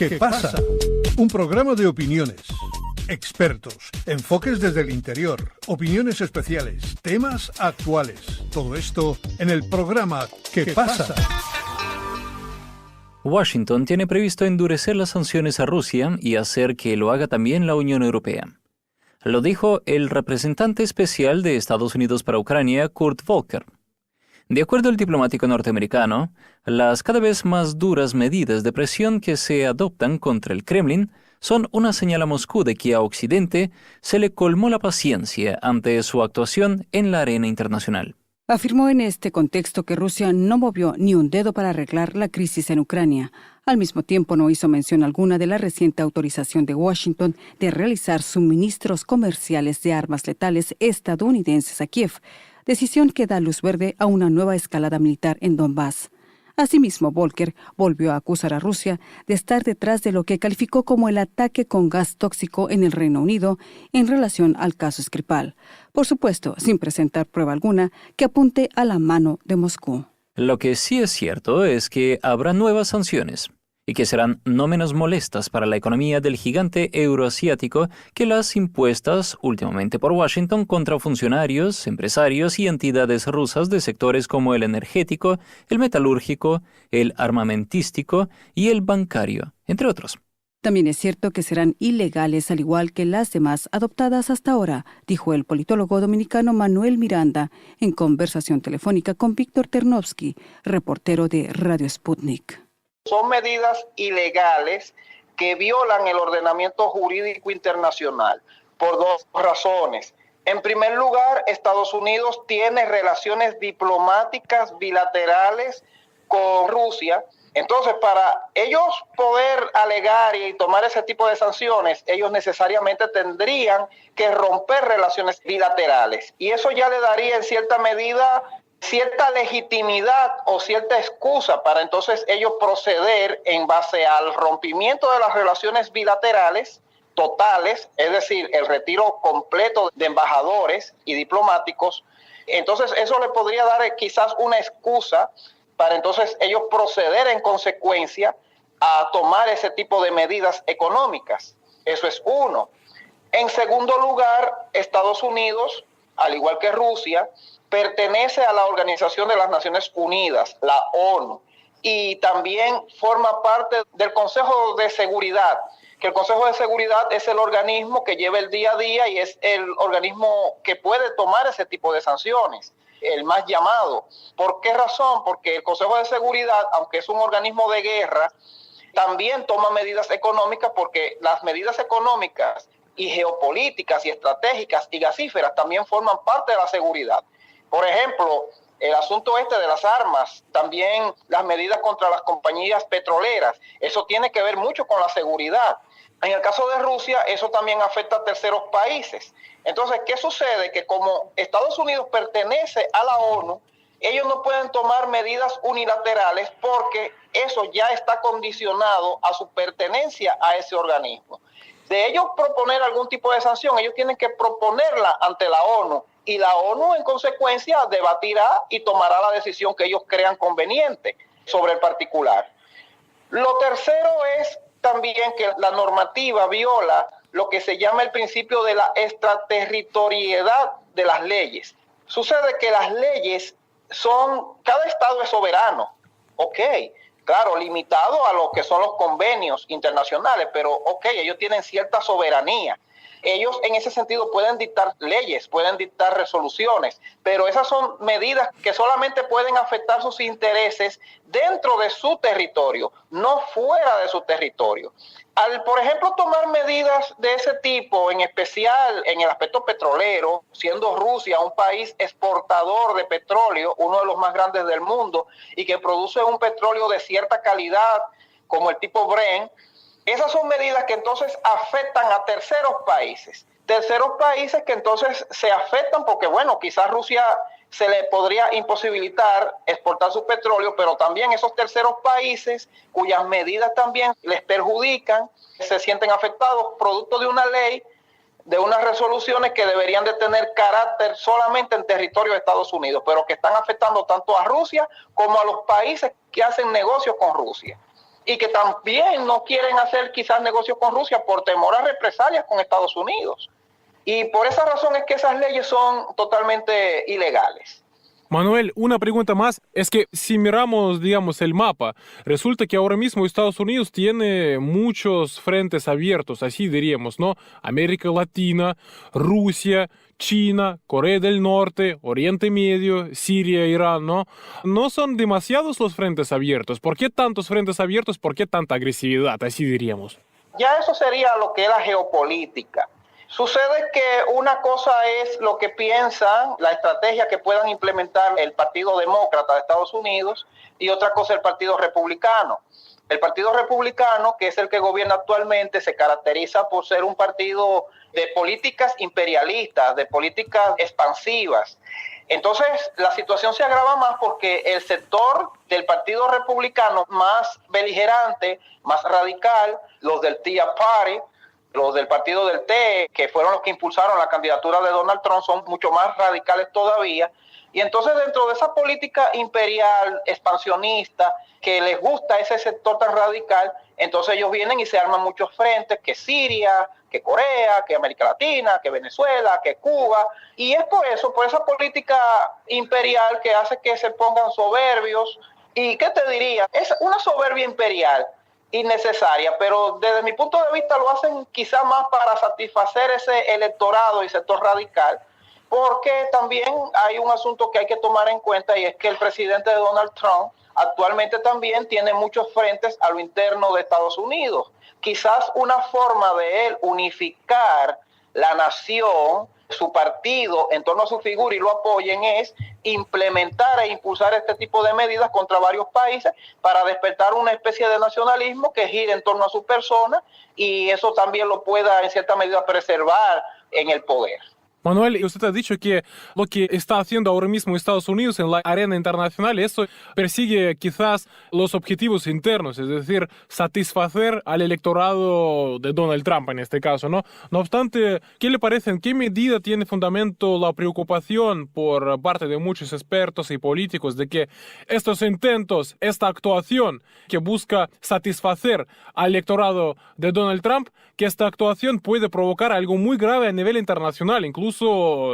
¿Qué pasa? Un programa de opiniones, expertos, enfoques desde el interior, opiniones especiales, temas actuales. Todo esto en el programa ¿Qué pasa? Washington tiene previsto endurecer las sanciones a Rusia y hacer que lo haga también la Unión Europea. Lo dijo el representante especial de Estados Unidos para Ucrania, Kurt Volker. De acuerdo al diplomático norteamericano, las cada vez más duras medidas de presión que se adoptan contra el Kremlin son una señal a Moscú de que a Occidente se le colmó la paciencia ante su actuación en la arena internacional. Afirmó en este contexto que Rusia no movió ni un dedo para arreglar la crisis en Ucrania. Al mismo tiempo, no hizo mención alguna de la reciente autorización de Washington de realizar suministros comerciales de armas letales estadounidenses a Kiev, decisión que da luz verde a una nueva escalada militar en Donbass. Asimismo, Volker volvió a acusar a Rusia de estar detrás de lo que calificó como el ataque con gas tóxico en el Reino Unido en relación al caso Skripal, por supuesto sin presentar prueba alguna que apunte a la mano de Moscú. Lo que sí es cierto es que habrá nuevas sanciones y que serán no menos molestas para la economía del gigante euroasiático que las impuestas últimamente por Washington contra funcionarios, empresarios y entidades rusas de sectores como el energético, el metalúrgico, el armamentístico y el bancario, entre otros. También es cierto que serán ilegales al igual que las demás adoptadas hasta ahora, dijo el politólogo dominicano Manuel Miranda en conversación telefónica con Víctor Ternovsky, reportero de Radio Sputnik. Son medidas ilegales que violan el ordenamiento jurídico internacional por dos razones. En primer lugar, Estados Unidos tiene relaciones diplomáticas bilaterales con Rusia. Entonces, para ellos poder alegar y tomar ese tipo de sanciones, ellos necesariamente tendrían que romper relaciones bilaterales. Y eso ya le daría en cierta medida cierta legitimidad o cierta excusa para entonces ellos proceder en base al rompimiento de las relaciones bilaterales totales, es decir, el retiro completo de embajadores y diplomáticos. Entonces eso le podría dar quizás una excusa para entonces ellos proceder en consecuencia a tomar ese tipo de medidas económicas. Eso es uno. En segundo lugar, Estados Unidos, al igual que Rusia, pertenece a la Organización de las Naciones Unidas, la ONU, y también forma parte del Consejo de Seguridad, que el Consejo de Seguridad es el organismo que lleva el día a día y es el organismo que puede tomar ese tipo de sanciones, el más llamado. ¿Por qué razón? Porque el Consejo de Seguridad, aunque es un organismo de guerra, también toma medidas económicas, porque las medidas económicas y geopolíticas y estratégicas y gasíferas también forman parte de la seguridad. Por ejemplo, el asunto de las armas, también las medidas contra las compañías petroleras, eso tiene que ver mucho con la seguridad. En el caso de Rusia, eso también afecta a terceros países. Entonces, ¿qué sucede? Que como Estados Unidos pertenece a la ONU, ellos no pueden tomar medidas unilaterales porque eso ya está condicionado a su pertenencia a ese organismo. De ellos proponer algún tipo de sanción, ellos tienen que proponerla ante la ONU. Y la ONU, en consecuencia, debatirá y tomará la decisión que ellos crean conveniente sobre el particular. Lo tercero es también que la normativa viola lo que se llama el principio de la extraterritorialidad de las leyes. Sucede que las leyes cada estado es soberano, ok, claro, limitado a lo que son los convenios internacionales, pero ok, ellos tienen cierta soberanía. Ellos en ese sentido pueden dictar leyes, pueden dictar resoluciones, pero esas son medidas que solamente pueden afectar sus intereses dentro de su territorio, no fuera de su territorio. Al, por ejemplo, tomar medidas de ese tipo, en especial en el aspecto petrolero, siendo Rusia un país exportador de petróleo, uno de los más grandes del mundo, y que produce un petróleo de cierta calidad, como el tipo Brent, esas son medidas que entonces afectan a terceros países que entonces se afectan porque, bueno, quizás Rusia se le podría imposibilitar exportar su petróleo, pero también esos terceros países cuyas medidas también les perjudican, se sienten afectados producto de una ley, de unas resoluciones que deberían de tener carácter solamente en territorio de Estados Unidos, pero que están afectando tanto a Rusia como a los países que hacen negocios con Rusia. y que también no quieren hacer quizás negocios con Rusia por temor a represalias con Estados Unidos. Y por esa razón es que esas leyes son totalmente ilegales. Manuel, una pregunta más, es que si miramos, digamos, el mapa, resulta que ahora mismo Estados Unidos tiene muchos frentes abiertos, así diríamos, ¿no? América Latina, Rusia, China, Corea del Norte, Oriente Medio, Siria, Irán, ¿no? No son demasiados los frentes abiertos. ¿Por qué tantos frentes abiertos? ¿Por qué tanta agresividad? Así diríamos. Ya eso sería lo que es la geopolítica. Sucede que una cosa es lo que piensan, la estrategia que puedan implementar el Partido Demócrata de Estados Unidos, y otra cosa el Partido Republicano. El Partido Republicano, que es el que gobierna actualmente, se caracteriza por ser un partido de políticas imperialistas, de políticas expansivas. Entonces, la situación se agrava más porque el sector del Partido Republicano más beligerante, más radical, los del Tea Party, los del partido del Té, que fueron los que impulsaron la candidatura de Donald Trump, son mucho más radicales todavía. Y entonces dentro de esa política imperial, expansionista, que les gusta ese sector tan radical, entonces ellos vienen y se arman muchos frentes, que Siria, que Corea, que América Latina, que Venezuela, que Cuba. Y es por eso, por esa política imperial que hace que se pongan soberbios. ¿Y qué te diría? Es una soberbia imperial innecesaria, pero desde mi punto de vista lo hacen quizá más para satisfacer ese electorado y sector radical, porque también hay un asunto que hay que tomar en cuenta, y es que el presidente de Donald Trump actualmente también tiene muchos frentes a lo interno de Estados Unidos. Quizás una forma de él unificar la nación, su partido, en torno a su figura y lo apoyen, es implementar e impulsar este tipo de medidas contra varios países para despertar una especie de nacionalismo que gire en torno a su persona, y eso también lo pueda en cierta medida preservar en el poder. Manuel, usted ha dicho que lo que está haciendo ahora mismo Estados Unidos en la arena internacional, eso persigue quizás los objetivos internos, es decir, satisfacer al electorado de Donald Trump en este caso, ¿no? No obstante, ¿qué le parece? ¿En qué medida tiene fundamento la preocupación por parte de muchos expertos y políticos de que estos intentos, esta actuación que busca satisfacer al electorado de Donald Trump, que esta actuación puede provocar algo muy grave a nivel internacional? Incluso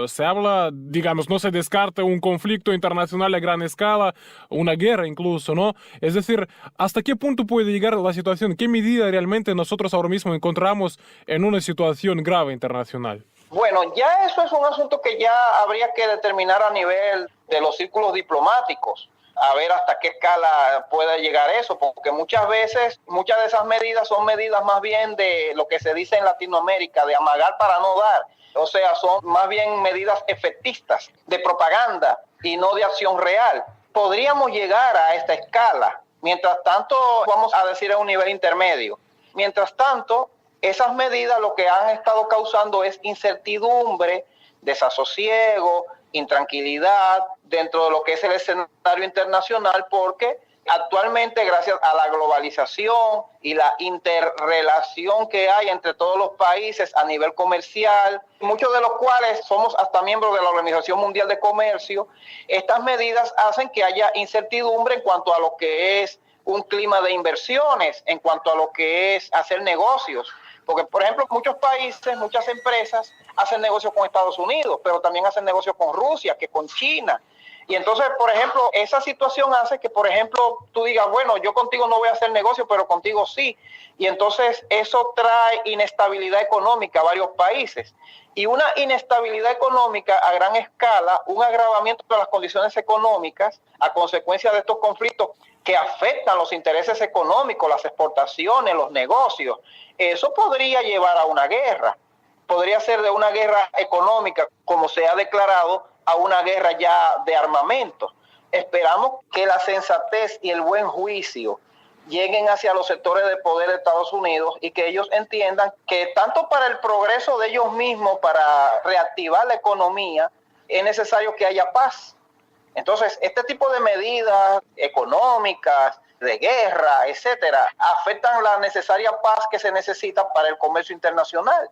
se habla, digamos, no se descarta un conflicto internacional a gran escala, una guerra incluso, ¿no? Es decir, ¿hasta qué punto puede llegar la situación? ¿Qué medida realmente nosotros ahora mismo encontramos en una situación grave internacional? Bueno, ya eso es un asunto que ya habría que determinar a nivel de los círculos diplomáticos, a ver hasta qué escala puede llegar eso, porque muchas veces, muchas de esas medidas son medidas más bien de lo que se dice en Latinoamérica, de amagar para no dar. O sea, son más bien medidas efectistas, de propaganda y no de acción real. Podríamos llegar a esta escala. Mientras tanto, vamos a decir a un nivel intermedio. Mientras tanto, esas medidas lo que han estado causando es incertidumbre, desasosiego, intranquilidad dentro de lo que es el escenario internacional, porque actualmente, gracias a la globalización y la interrelación que hay entre todos los países a nivel comercial, muchos de los cuales somos hasta miembros de la Organización Mundial de Comercio, estas medidas hacen que haya incertidumbre en cuanto a lo que es un clima de inversiones, en cuanto a lo que es hacer negocios. Porque, por ejemplo, muchos países, muchas empresas hacen negocios con Estados Unidos, pero también hacen negocios con Rusia, que con China. Y entonces, por ejemplo, esa situación hace que, por ejemplo, tú digas, bueno, yo contigo no voy a hacer negocio, pero contigo sí. Y entonces eso trae inestabilidad económica a varios países. Y una inestabilidad económica a gran escala, un agravamiento de las condiciones económicas a consecuencia de estos conflictos que afectan los intereses económicos, las exportaciones, los negocios, eso podría llevar a una guerra. Podría ser de una guerra económica, como se ha declarado, a una guerra ya de armamento. Esperamos que la sensatez y el buen juicio lleguen hacia los sectores de poder de Estados Unidos y que ellos entiendan que tanto para el progreso de ellos mismos, para reactivar la economía, es necesario que haya paz. Entonces, este tipo de medidas económicas, de guerra, etcétera, afectan la necesaria paz que se necesita para el comercio internacional.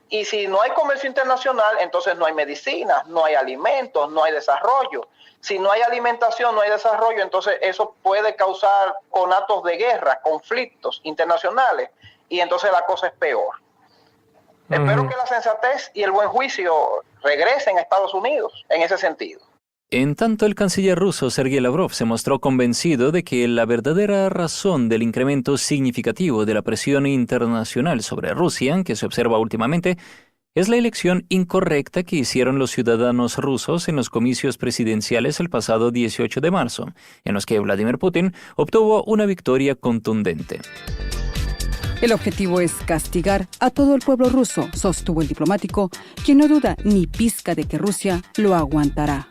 Y si no hay comercio internacional, entonces no hay medicinas, no hay alimentos, no hay desarrollo. Si no hay alimentación, no hay desarrollo, entonces eso puede causar conatos de guerra, conflictos internacionales, y entonces la cosa es peor. Espero que la sensatez y el buen juicio regresen a Estados Unidos en ese sentido. En tanto, el canciller ruso Sergei Lavrov se mostró convencido de que la verdadera razón del incremento significativo de la presión internacional sobre Rusia, que se observa últimamente, es la elección incorrecta que hicieron los ciudadanos rusos en los comicios presidenciales el pasado 18 de marzo, en los que Vladimir Putin obtuvo una victoria contundente. El objetivo es castigar a todo el pueblo ruso, sostuvo el diplomático, quien no duda ni pizca de que Rusia lo aguantará.